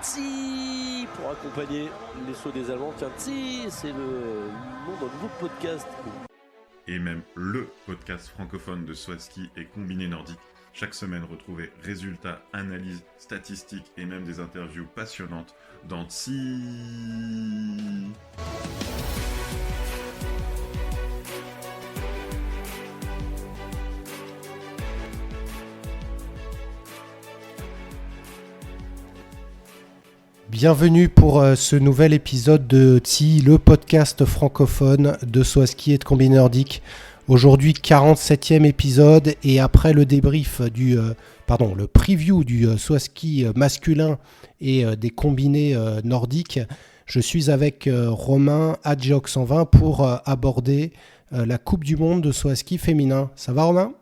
Tsi pour accompagner les sauts des Allemands. Tiens, Tsi, c'est le nom d'un nouveau podcast. Et même le podcast francophone de Swaski et Combiné Nordique. Chaque semaine, retrouvez résultats, analyses, statistiques et même des interviews passionnantes dans Tsi. Bienvenue pour ce nouvel épisode de Tsi, le podcast francophone de Swaski et de Combiné Nordique. Aujourd'hui, 47e épisode et après le débrief le preview du Swaski masculin et des combinés nordiques, je suis avec Romain Adjok 120 pour aborder la Coupe du Monde de Swaski féminin. Ça va, Romain ?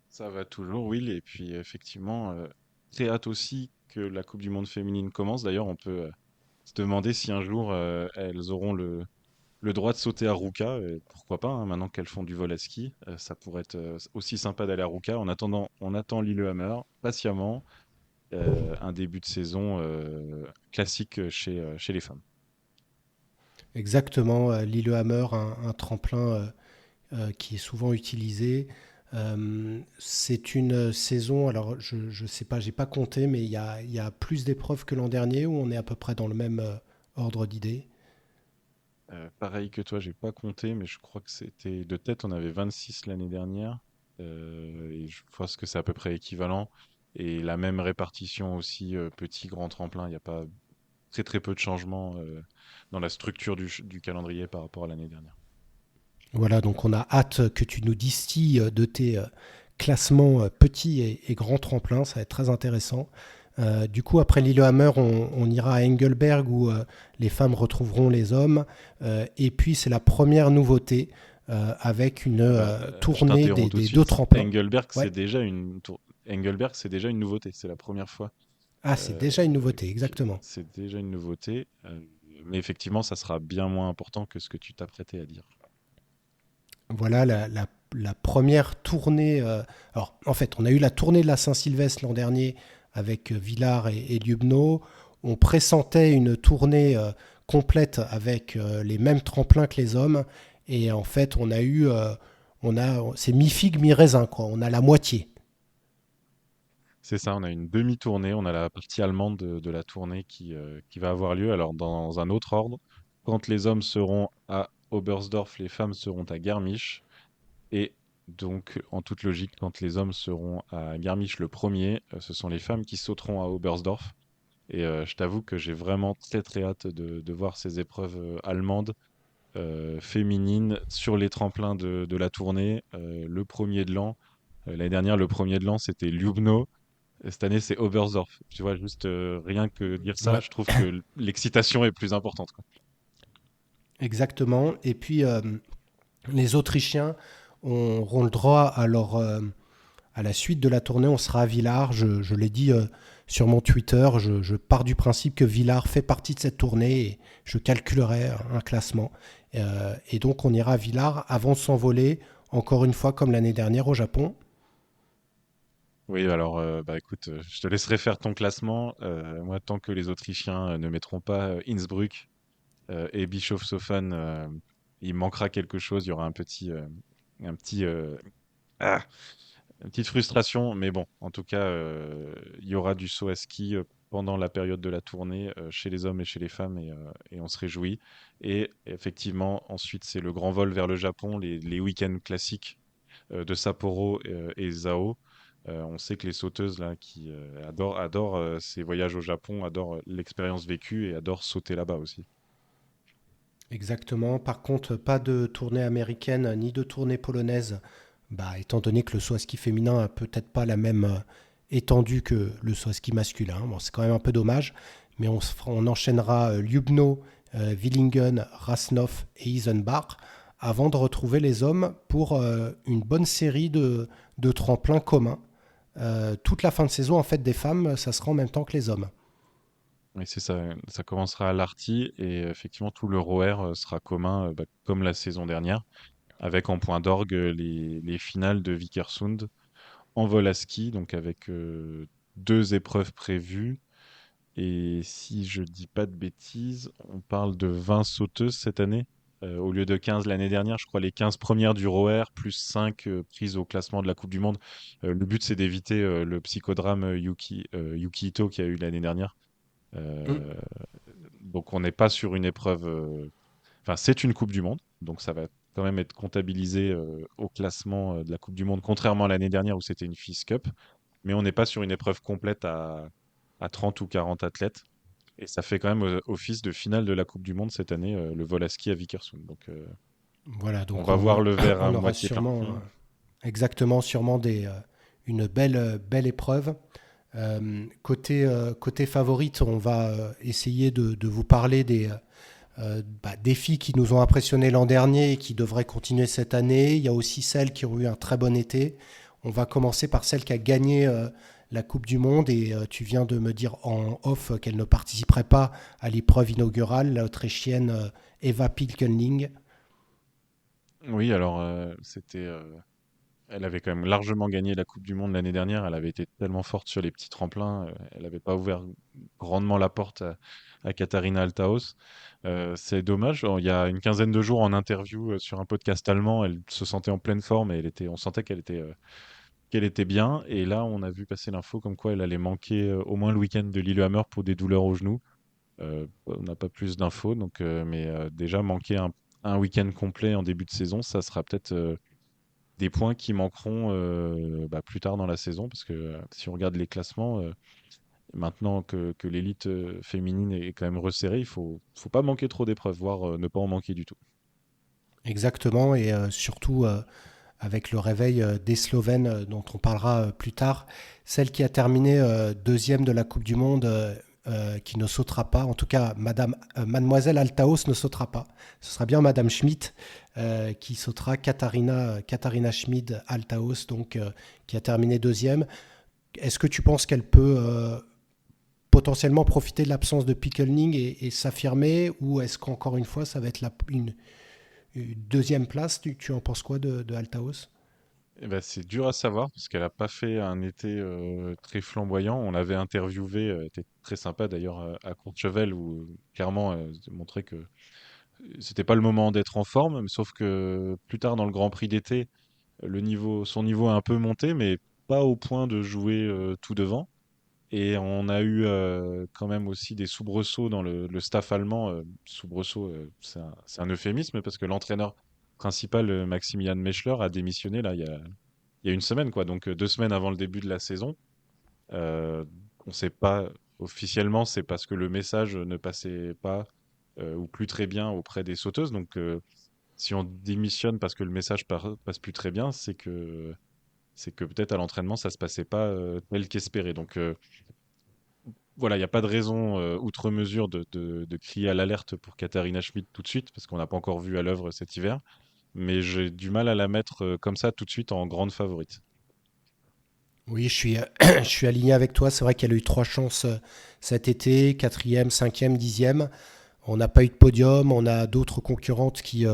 Ça va toujours, Will. Et puis, effectivement, très hâte aussi que la Coupe du Monde féminine commence. D'ailleurs, on peut se demander si un jour elles auront le droit de sauter à Ruka. Pourquoi pas, hein, maintenant qu'elles font du vol à ski. Ça pourrait être aussi sympa d'aller à Ruka. En attendant, on attend Lillehammer patiemment. Un début de saison classique chez les femmes. Exactement, Lillehammer, un tremplin qui est souvent utilisé. C'est une saison, alors je sais pas, j'ai pas compté, mais il y a plus d'épreuves que l'an dernier, où on est à peu près dans le même ordre d'idées. Pareil que toi, j'ai pas compté, mais je crois que c'était de tête, on avait 26 l'année dernière. Et je pense que c'est à peu près équivalent. Et la même répartition aussi, petit, grand tremplin. Il n'y a pas très très peu de changements dans la structure du calendrier par rapport à l'année dernière. Voilà, donc on a hâte que tu nous distilles de tes classements petits et grands tremplins, ça va être très intéressant. Du coup, après Lillehammer, on ira à Engelberg où les femmes retrouveront les hommes. Et puis, c'est la première nouveauté avec une Je tournée t'interromps tout de des deux suite. tremplins. Engelberg, Ouais. Engelberg, c'est déjà une nouveauté. C'est la première fois. Ah, c'est déjà une nouveauté, que- exactement. C'est déjà une nouveauté. Mais effectivement, ça sera bien moins important que ce que tu t'apprêtais à dire. Voilà la première tournée. Alors, en fait, on a eu la tournée de la Saint-Sylvestre l'an dernier avec Villars et Ljubno. On pressentait une tournée complète avec les mêmes tremplins que les hommes. Et en fait, c'est mi-figue, mi-raisin, quoi. On a la moitié. C'est ça, on a une demi-tournée, on a la partie allemande de la tournée qui va avoir lieu. Alors, dans un autre ordre, quand les hommes seront à Oberstdorf, les femmes seront à Garmisch. Et donc, en toute logique, quand les hommes seront à Garmisch le premier, ce sont les femmes qui sauteront à Oberstdorf. Et je t'avoue que j'ai vraiment très très hâte de voir ces épreuves allemandes féminines sur les tremplins de la tournée. Le premier de l'an, l'année dernière, le premier de l'an, c'était Ljubno. Cette année, c'est Oberstdorf. Tu vois, juste rien que dire ça, Ouais, je trouve que l'excitation est plus importante, quoi. exactement. Et puis, les Autrichiens auront le droit à la suite de la tournée. On sera à Villars. Je l'ai dit sur mon Twitter. Je pars du principe que Villars fait partie de cette tournée et je calculerai un classement. Et donc, on ira à Villars avant de s'envoler, encore une fois, comme l'année dernière au Japon. Oui, alors, bah écoute, je te laisserai faire ton classement. Moi, tant que les Autrichiens ne mettront pas Innsbruck et Bischofshofen, il manquera quelque chose. Il y aura un petit, ah, une petite frustration, mais bon, en tout cas, il y aura du saut à ski pendant la période de la tournée chez les hommes et chez les femmes et on se réjouit. Et effectivement, ensuite, c'est le grand vol vers le Japon, les week-ends classiques de Sapporo et Zao. On sait que les sauteuses là, qui adorent ces voyages au Japon, adorent l'expérience vécue et adorent sauter là-bas aussi. Exactement. Par contre, pas de tournée américaine ni de tournée polonaise. Bah, étant donné que le saut à ski féminin a peut-être pas la même étendue que le saut à ski masculin. Bon, c'est quand même un peu dommage. Mais on enchaînera Ljubno, Villingen, Rasnov et Isenbach avant de retrouver les hommes pour une bonne série de tremplins communs. Toute la fin de saison en fait des femmes, ça sera en même temps que les hommes. Et c'est ça, ça commencera à l'Arty et effectivement tout le ROR sera commun bah, comme la saison dernière, avec en point d'orgue les finales de Vikersund en vol à ski, donc avec deux épreuves prévues. Et si je dis pas de bêtises, on parle de 20 sauteuses cette année, au lieu de 15 l'année dernière. Je crois les 15 premières du ROER, plus 5 prises au classement de la Coupe du Monde. Le but, c'est d'éviter le psychodrame Yuki Ito qu'il y a eu l'année dernière. Mm. Euh, donc on n'est pas sur une épreuve. Enfin, c'est une Coupe du Monde, donc ça va quand même être comptabilisé au classement de la Coupe du Monde, contrairement à l'année dernière où c'était une FIS Cup. Mais on n'est pas sur une épreuve complète à 30 ou 40 athlètes. Et ça fait quand même office de finale de la Coupe du Monde cette année, le vol à ski à Vickersund. Donc Voilà, on donc va voir le verre à on aura moitié plein. sûrement, sûrement une belle épreuve. Côté favorite, on va essayer de vous parler des filles qui nous ont impressionnés l'an dernier et qui devraient continuer cette année. Il y a aussi celles qui ont eu un très bon été. On va commencer par celle qui a gagné la Coupe du Monde et tu viens de me dire en off qu'elle ne participerait pas à l'épreuve inaugurale, l'Autrichienne Eva Pilkenling. Oui, alors elle avait quand même largement gagné la Coupe du Monde l'année dernière. Elle avait été tellement forte sur les petits tremplins. Elle n'avait pas ouvert grandement la porte à Katharina Althaus. C'est dommage. Il y a une quinzaine de jours en interview sur un podcast allemand, elle se sentait en pleine forme et on sentait qu'elle était bien. Et là, on a vu passer l'info comme quoi elle allait manquer au moins le week-end de Lillehammer pour des douleurs au genou. On n'a pas plus d'infos, mais déjà manquer un week-end complet en début de saison, ça sera peut-être des points qui manqueront plus tard dans la saison, parce que si on regarde les classements, maintenant que l'élite féminine est quand même resserrée, faut pas manquer trop d'épreuves, voire ne pas en manquer du tout. Exactement, et surtout avec le réveil des Slovènes dont on parlera plus tard. Celle qui a terminé deuxième de la Coupe du Monde, qui ne sautera pas, en tout cas Mademoiselle Althaus ne sautera pas. Ce sera bien Madame Schmidt qui sautera, Katharina Schmid Althaus, donc, qui a terminé deuxième. Est-ce que tu penses qu'elle peut potentiellement profiter de l'absence de Pickelning et s'affirmer, ou est-ce qu'encore une fois ça va être une deuxième place? Tu en penses quoi de Althaus? Eh ben, c'est dur à savoir parce qu'elle n'a pas fait un été très flamboyant. On l'avait interviewé, était très sympa d'ailleurs à Courchevel où clairement elle montrait que c'était pas le moment d'être en forme, mais sauf que plus tard dans le Grand Prix d'été, son niveau a un peu monté, mais pas au point de jouer tout devant. Et on a eu quand même aussi des soubresauts dans le staff allemand. Soubresauts, c'est un euphémisme parce que l'entraîneur principal, Maximilian Meschler, a démissionné là, il y a une semaine, quoi. Donc 2 semaines avant le début de la saison. On ne sait pas officiellement, c'est parce que le message ne passait pas ou plus très bien auprès des sauteuses. Donc si on démissionne parce que le message passe plus très bien, c'est que peut-être à l'entraînement, ça se passait pas tel qu'espéré. Donc voilà, il n'y a pas de raison outre mesure de crier à l'alerte pour Katharina Schmidt tout de suite, parce qu'on n'a pas encore vu à l'œuvre cet hiver. Mais j'ai du mal à la mettre comme ça tout de suite en grande favorite. Oui, je suis aligné avec toi. C'est vrai qu'elle a eu trois chances cet été, quatrième, cinquième, dixième. On n'a pas eu de podium, on a d'autres concurrentes qui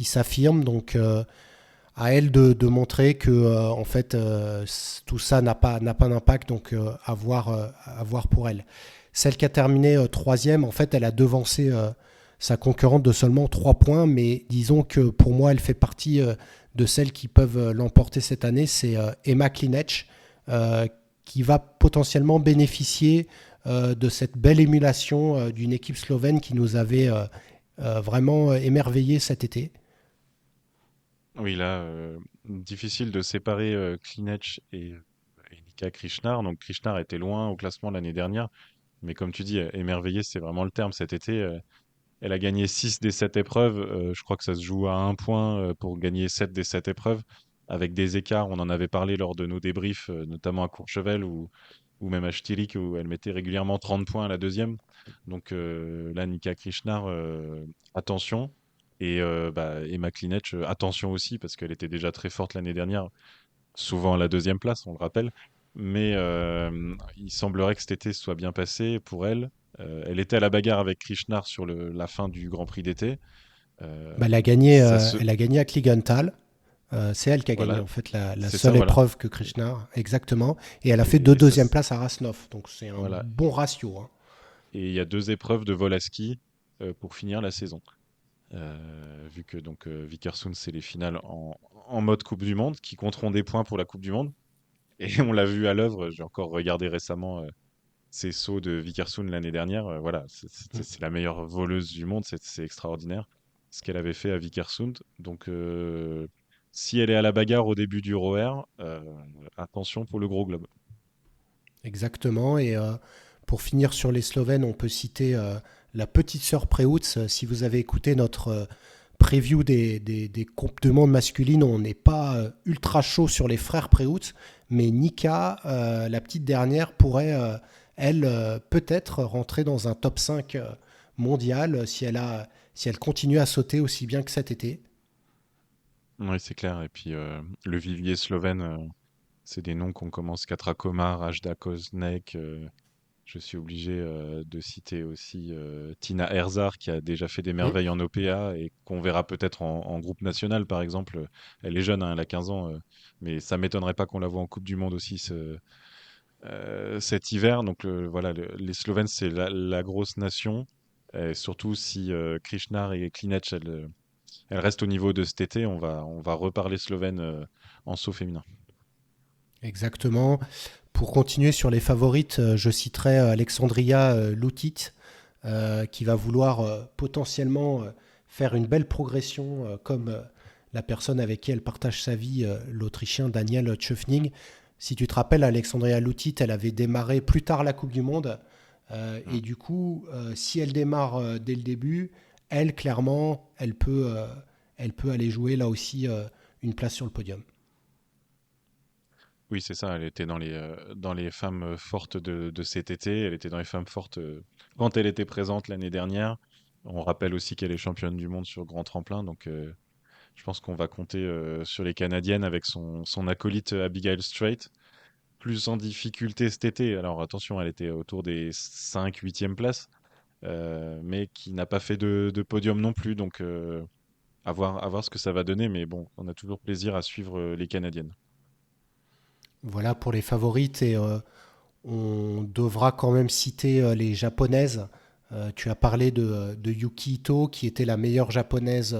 s'affirment. Donc, à elle de montrer que en fait, tout ça n'a pas d'impact. Donc, à voir pour elle. Celle qui a terminé troisième, en fait, elle a devancé sa concurrente de seulement 3 points. Mais disons que pour moi, elle fait partie de celles qui peuvent l'emporter cette année. C'est Emma Klinec, euh, qui va potentiellement bénéficier de cette belle émulation d'une équipe slovène qui nous avait vraiment émerveillé cet été. Oui, là, difficile de séparer Klinec et Nika Krishnar. Donc Krishnar était loin au classement l'année dernière. Mais comme tu dis, émerveillé, c'est vraiment le terme. Cet été, elle a gagné 6 des 7 épreuves. Je crois que ça se joue à un point pour gagner 7 des 7 épreuves. Avec des écarts, on en avait parlé lors de nos débriefs, notamment à Courchevel ou même à Stirik, où elle mettait régulièrement 30 points à la deuxième. Donc là, Nika Krishnar, attention. Et Emma Klinec, attention aussi, parce qu'elle était déjà très forte l'année dernière, souvent à la deuxième place, on le rappelle. Mais il semblerait que cet été soit bien passé pour elle. Elle était à la bagarre avec Krishnar sur la fin du Grand Prix d'été. Euh, Bah, ça se... elle a gagné à Kligenthal. C'est elle qui a gagné Voilà, en fait la c'est ça, seule voilà. épreuve que Krishna, exactement. Et elle a fait deux Et ça, deuxièmes places à Rasnov. Donc c'est un voilà. bon ratio, hein. et il y a 2 épreuves de vol à ski pour finir la saison. Vu que donc Vikersund, c'est les finales en mode Coupe du Monde, qui compteront des points pour la Coupe du Monde. Et on l'a vu à l'œuvre, j'ai encore regardé récemment ces sauts de Vikersund l'année dernière. Voilà, c'est la meilleure voleuse du monde, c'est extraordinaire ce qu'elle avait fait à Vikersund. Donc, si elle est à la bagarre au début du ROR, attention pour le gros globe. Exactement. Et pour finir sur les Slovènes, on peut citer la petite sœur Preutz. Si vous avez écouté notre preview des Coupes du Monde masculines, on n'est pas ultra chaud sur les frères Preutz, mais Nika, la petite dernière, pourrait, elle, peut-être rentrer dans un top 5 mondial si elle continue à sauter aussi bien que cet été. Oui, c'est clair. Et puis, le vivier slovène, c'est des noms qu'on commence Katra Komar, Ajda Koznek. Je suis obligé de citer aussi Tina Herzar qui a déjà fait des Mm. merveilles en OPA et qu'on verra peut-être en groupe national par exemple. Elle est jeune, hein, elle a 15 ans, mais ça m'étonnerait pas qu'on la voit en Coupe du Monde aussi cet hiver. Donc voilà, les Slovènes c'est la grosse nation. Et surtout si Krishnar et Klinec elles restent au niveau de cet été, on va reparler slovène en saut féminin. Exactement. Pour continuer sur les favorites, je citerai Alexandria Lutit, qui va vouloir potentiellement faire une belle progression, comme la personne avec qui elle partage sa vie, l'Autrichien Daniel Tschöfning. Si tu te rappelles, Alexandria Lutit, elle avait démarré plus tard la Coupe du Monde. Et du coup, si elle démarre dès le début, elle, clairement, elle peut aller jouer là aussi une place sur le podium. Oui, c'est ça. Elle était dans les femmes fortes de cet été. Elle était dans les femmes fortes quand elle était présente l'année dernière. On rappelle aussi qu'elle est championne du monde sur grand tremplin. Donc, je pense qu'on va compter sur les Canadiennes avec son acolyte Abigail Strait. Plus en difficulté cet été. Alors, attention, elle était autour des 5, 8e places, mais qui n'a pas fait de podium non plus. Donc, à voir ce que ça va donner. Mais bon, on a toujours plaisir à suivre les Canadiennes. Voilà pour les favorites et on devra quand même citer les japonaises. Tu as parlé de Yuki Ito qui était la meilleure japonaise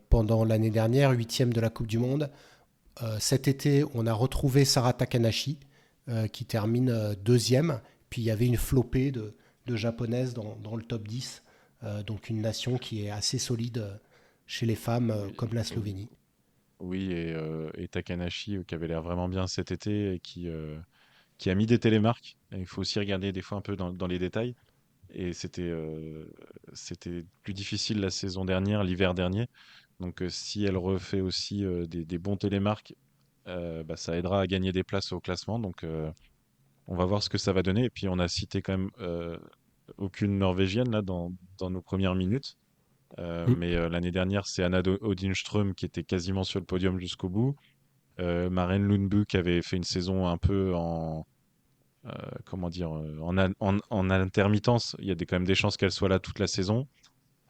pendant l'année dernière, huitième de la Coupe du Monde. Cet été, on a retrouvé Sara Takanashi qui termine deuxième. Puis il y avait une flopée de japonaises dans le top 10. Donc une nation qui est assez solide chez les femmes Oui, comme la Slovénie. oui, et Takanashi, qui avait l'air vraiment bien cet été et qui a mis des télémarques. Et il faut aussi regarder des fois un peu dans les détails. Et c'était plus difficile la saison dernière, l'hiver dernier. Donc si elle refait aussi des bons télémarques, bah, ça aidera à gagner des places au classement. Donc on va voir ce que ça va donner. Et puis on a cité quand même aucune Norvégienne là dans nos premières minutes. Mm. Mais l'année dernière, c'est Anna Odinström qui était quasiment sur le podium jusqu'au bout. Maren Lundby qui avait fait une saison un peu comment dire, en intermittence. Il y a quand même des chances qu'elle soit là toute la saison.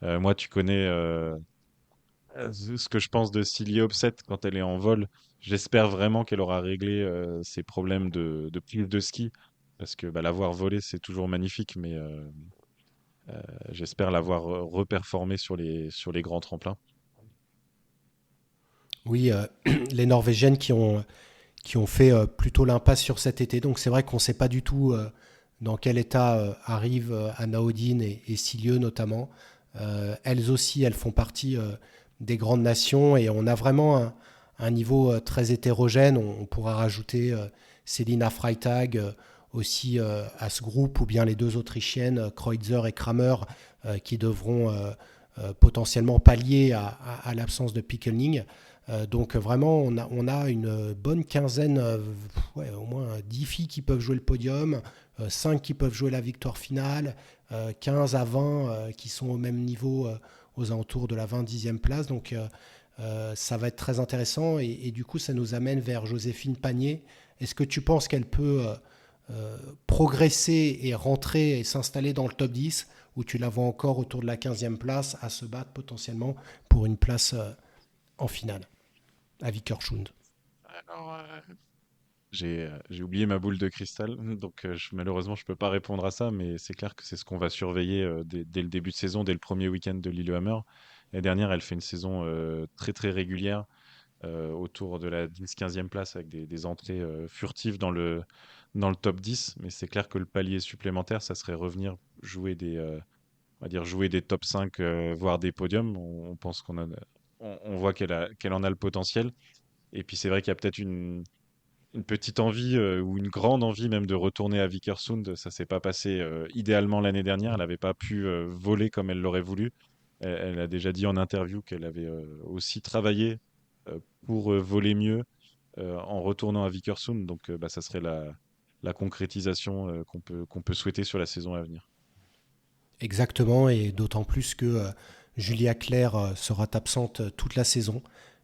Moi, tu connais ce que je pense de Silje Opset quand elle est en vol. J'espère vraiment qu'elle aura réglé ses problèmes de pile de ski. Parce que bah, la voir voler, c'est toujours magnifique, mais j'espère l'avoir reperformé sur les grands tremplins. Oui, les Norvégiennes qui ont fait plutôt l'impasse sur cet été. Donc c'est vrai qu'on ne sait pas du tout dans quel état arrivent Anna Odin et Silje notamment. Elles aussi, elles font partie des grandes nations et on a vraiment un niveau très hétérogène. On pourra rajouter Selina Freitag aussi à ce groupe ou bien les deux Autrichiennes, Kreutzer et Kramer, qui devront potentiellement pallier à l'absence de Pickeling. Donc vraiment, on a une bonne quinzaine, ouais, au moins 10 filles qui peuvent jouer le podium, 5 qui peuvent jouer la victoire finale, 15 à 20 qui sont au même niveau aux alentours de la 20-10e place. Donc ça va être très intéressant et du coup ça nous amène vers Joséphine Panier. Est-ce que tu penses qu'elle peut progresser et rentrer et s'installer dans le top 10 ou tu la vois encore autour de la 15e place à se battre potentiellement pour une place en finale à Vikersund? Alors, J'ai oublié ma boule de cristal, donc malheureusement je peux pas répondre à ça, mais c'est clair que c'est ce qu'on va surveiller dès le début de saison, dès le premier week-end de Lillehammer. L'année dernière, elle fait une saison très très régulière, autour de la 10-15e place avec des entrées furtives dans le top 10, mais c'est clair que le palier supplémentaire, ça serait revenir jouer on va dire jouer des top 5, voire des podiums. On pense on voit qu'elle en a le potentiel. Et puis c'est vrai qu'il y a peut-être une petite envie ou une grande envie même de retourner à Vikersund. Ça s'est pas passé idéalement l'année dernière. Elle n'avait pas pu voler comme elle l'aurait voulu. Elle a déjà dit en interview qu'elle avait aussi travaillé pour voler mieux en retournant à Vikersund. Donc bah, ça serait la concrétisation qu'on peut souhaiter sur la saison à venir. Exactement, et d'autant plus que Julia Claire sera absente toute la saison.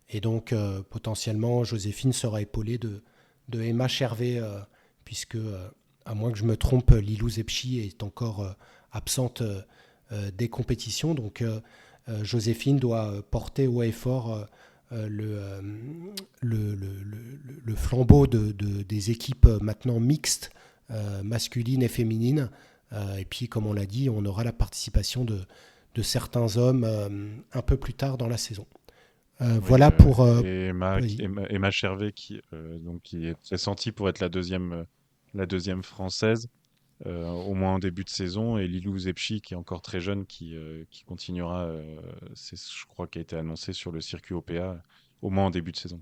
Et donc, potentiellement, Joséphine sera épaulée de Emma Chervé, puisque, à moins que je me trompe, Lilou Zepchi est encore absente des compétitions. Donc, Joséphine doit porter haut et fort le flambeau des équipes maintenant mixtes, masculines et féminines. Et puis, comme on l'a dit, on aura la participation de certains hommes un peu plus tard dans la saison. Oui, Voilà pour... et Emma Chervé qui est pressentie pour être la deuxième française, au moins en début de saison, et Lilou Zepchi qui est encore très jeune, qui continuera, je crois, qui a été annoncé sur le circuit OPA, au moins en début de saison.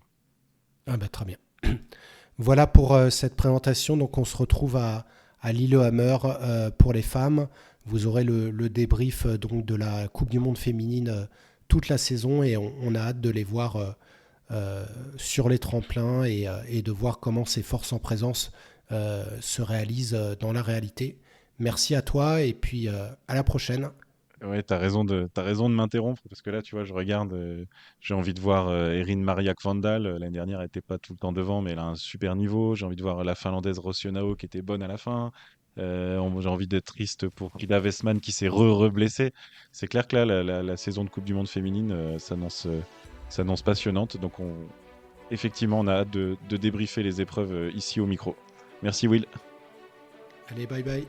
Ah bah, très bien. Voilà pour cette présentation. Donc on se retrouve à Lillehammer pour les femmes. Vous aurez le débrief donc de la Coupe du Monde féminine toute la saison, et on a hâte de les voir sur les tremplins et de voir comment ces forces en présence se réalisent dans la réalité. Merci à toi, et puis à la prochaine. Ouais, t'as raison de m'interrompre parce que là, tu vois, je regarde, j'ai envie de voir Erin Maria Kvandal. L'année dernière, elle n'était pas tout le temps devant, mais elle a un super niveau. J'ai envie de voir la Finlandaise Rossianao qui était bonne à la fin. J'ai envie d'être triste pour Frida Westman qui s'est re-blessée. C'est clair que là, la saison de Coupe du Monde féminine s'annonce passionnante. Donc, effectivement, on a hâte de débriefer les épreuves ici au micro. Merci, Will. Allez, bye bye.